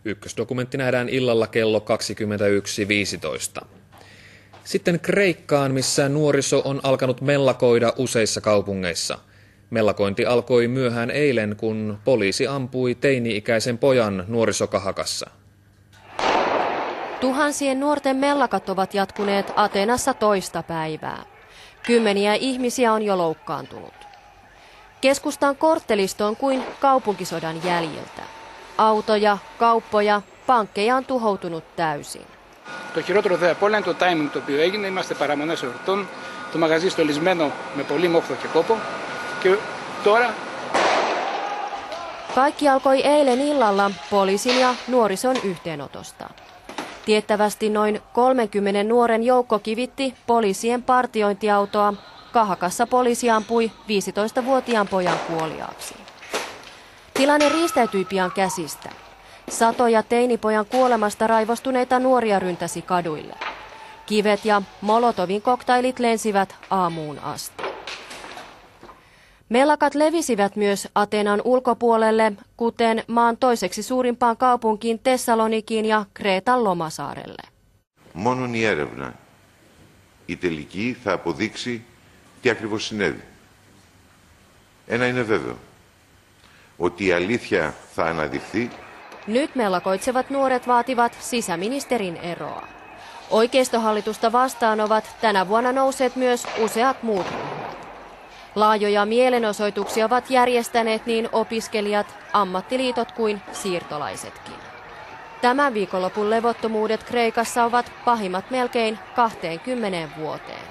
Ykkösdokumentti nähdään illalla kello 21.15. Sitten Kreikkaan, missä nuoriso on alkanut mellakoida useissa kaupungeissa. Mellakointi alkoi myöhään eilen, kun poliisi ampui teini-ikäisen pojan nuorisokahakassa. Tuhansien nuorten mellakat ovat jatkuneet Ateenassa toista päivää. Kymmeniä ihmisiä on jo loukkaantunut. Keskustan korttelisto on kuin kaupunkisodan jäljiltä. Autoja, kauppoja, pankkeja on tuhoutunut täysin. Το χειρότερο δε απ' όλα είναι το timing το οποίο έγινε. Είμαστε παραμονές εορτών, το μαγαζί στολισμένο με πολύ μόχθο και κόπο και τώρα... Kaikki alkoi eilen illalla poliisin ja nuorison yhteenotosta. Tiettävästi noin 30 nuoren joukko kivitti poliisien partiointiautoa. Kahakassa poliisi ampui 15-vuotiaan pojan kuoliaaksi. Tilanne riistäytyi pian käsistä. Satoja teinipojan kuolemasta raivostuneita nuoria ryntäsi kaduille. Kivet ja Molotovin koktailit lensivät aamuun asti. Mellakat levisivät myös Ateenan ulkopuolelle, kuten maan toiseksi suurimpaan kaupunkiin Tessalonikiin ja Kreetan Lomasaarelle. Μόνον η έρευνα, η τελική, θα αποδείξει τι ακριβώς συνέβη. Ένα είναι βέβαιο, ότι η αλήθεια θα αναδειχθεί. Nyt mellakoitsevat nuoret vaativat sisäministerin eroa. Oikeistohallitusta vastaan ovat tänä vuonna nousseet myös useat muut ryhmät. Laajoja mielenosoituksia ovat järjestäneet niin opiskelijat, ammattiliitot kuin siirtolaisetkin. Tämän viikonlopun levottomuudet Kreikassa ovat pahimmat melkein 20 vuoteen.